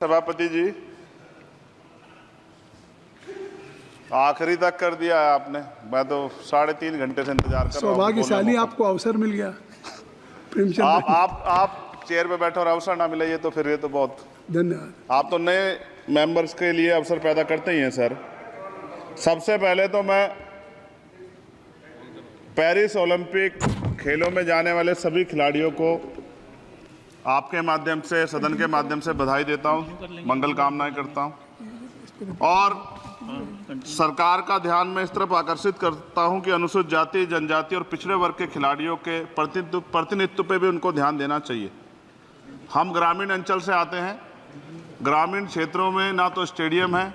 सभापति जी, आखिरी तक कर दिया है आपने। मैं तो 3.5 घंटे से इंतजार कर रहा हूं। सौभाग्यशाली आपको अवसर मिल गया। प्रेमचंद आप चेयर पे बैठे और अवसर ना मिले, ये तो फिर ये तो बहुत धन्यवाद। आप तो नए मेंबर्स के लिए अवसर पैदा करते ही हैं सर। सबसे पहले तो मैं पेरिस ओलंपिक खेलों में जाने वाले सभी खिलाड़ियों को आपके माध्यम से, सदन के माध्यम से बधाई देता हूं, मंगल कामनाएं करता हूं और सरकार का ध्यान मैं इस तरफ आकर्षित करता हूं कि अनुसूचित जाति, जनजाति और पिछड़े वर्ग के खिलाड़ियों के प्रतिनिधित्व पे भी उनको ध्यान देना चाहिए। हम ग्रामीण अंचल से आते हैं। ग्रामीण क्षेत्रों में ना तो स्टेडियम है,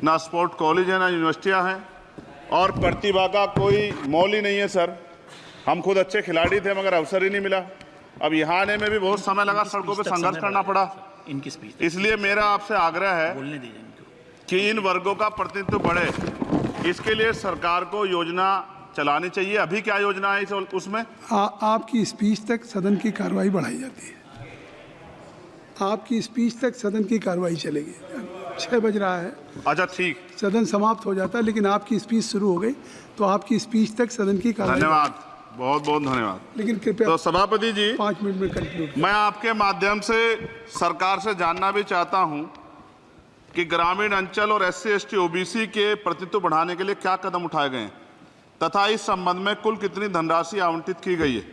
ना स्पोर्ट कॉलेज है, ना यूनिवर्सिटियां हैं और प्रतिभा का कोई मोल ही नहीं है सर। हम खुद अच्छे खिलाड़ी थे मगर अवसर ही नहीं मिला। अब यहाँ आने में भी बहुत समय लगा, सड़कों पे संघर्ष करना पड़ा। इसलिए मेरा आपसे आग्रह है कि इन वर्गों का प्रतिनिधित्व बढ़े। इसके लिए सरकार को योजना चलानी चाहिए। अभी क्या योजना है उसमें? आपकी स्पीच तक सदन की कार्रवाई बढ़ाई जाती है। आपकी स्पीच तक सदन की कार्रवाई चलेगी। 6 बज रहा है। अच्छा ठीक, सदन समाप्त हो जाता है, लेकिन आपकी स्पीच शुरू हो गई तो आपकी स्पीच तक सदन की कार्रवाई। धन्यवाद, बहुत बहुत धन्यवाद। लेकिन कृपया तो सभापति जी 5 मिनट में कंक्लूड। मैं आपके माध्यम से सरकार से जानना भी चाहता हूं कि ग्रामीण अंचल और SC, ST, OBC के प्रतिनिधित्व बढ़ाने के लिए क्या कदम उठाए गए हैं तथा इस संबंध में कुल कितनी धनराशि आवंटित की गई है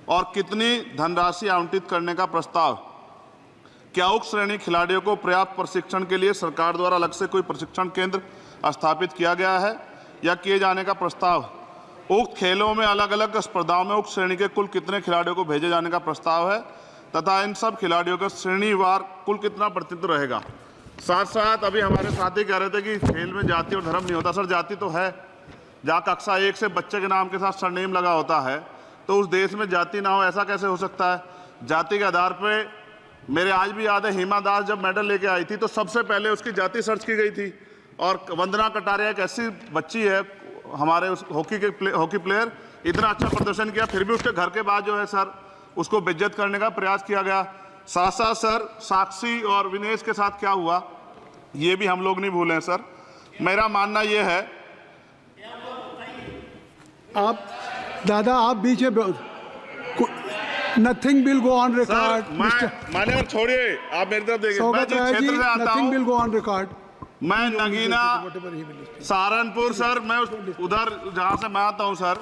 और कितनी धनराशि आवंटित करने का प्रस्ताव। क्या उक्त श्रेणी खिलाड़ियों को पर्याप्त प्रशिक्षण के लिए सरकार द्वारा अलग से कोई प्रशिक्षण केंद्र स्थापित किया गया है या किए जाने का प्रस्ताव। उक्त खेलों में अलग अलग स्पर्धाओं में उक्त श्रेणी के कुल कितने खिलाड़ियों को भेजे जाने का प्रस्ताव है तथा इन सब खिलाड़ियों का श्रेणीवार कुल कितना प्रतिनिधित्व रहेगा। साथ साथ अभी हमारे साथी कह रहे थे कि खेल में जाति और धर्म नहीं होता। सर जाति तो है। जहाँ कक्षा 1 से बच्चे के नाम के साथ सरनेम लगा होता है तो उस देश में जाति ना हो, ऐसा कैसे हो सकता है? जाति के आधार पर मेरे आज भी याद है, हिमा दास जब मेडल लेके आई थी तो सबसे पहले उसकी जाति सर्च की गई थी। और वंदना कटारिया एक ऐसी बच्ची है हमारे उस हॉकी प्लेयर, इतना अच्छा प्रदर्शन किया, फिर भी उसके घर के बाद जो है सर उसको बेइज्जत करने का प्रयास किया गया। साथ साथ सर साक्षी और विनेश के साथ क्या हुआ ये भी हम लोग नहीं भूलें सर। मेरा मानना ये है, आप दादा आप बीच में nothing will go on record. माने छोड़िए, आप मेरी तरफ देखिए। मैं जिस क्षेत्र से आता nothing will go on record. मैं नगीना सहारनपुर सर, मैं उधर जहाँ से मैं आता हूँ सर,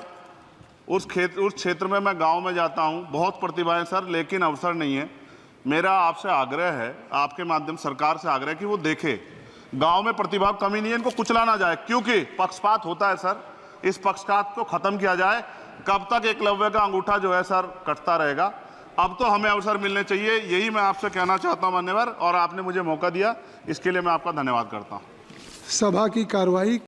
उस क्षेत्र में मैं गांव में जाता हूँ। बहुत प्रतिभाएं सर, लेकिन अवसर नहीं है। मेरा आपसे आग्रह है, आपके माध्यम सरकार से आग्रह कि वो देखे गांव में प्रतिभा कमी नहीं है, इनको कुचला ना जाए क्योंकि पक्षपात होता है सर। इस पक्षपात को खत्म किया जाए। कब तक एकलव्य का अंगूठा जो है सर कटता रहेगा? अब तो हमें अवसर मिलने चाहिए। यही मैं आपसे कहना चाहता हूं मान्यवर, और आपने मुझे मौका दिया इसके लिए मैं आपका धन्यवाद करता हूं। सभा की कार्रवाई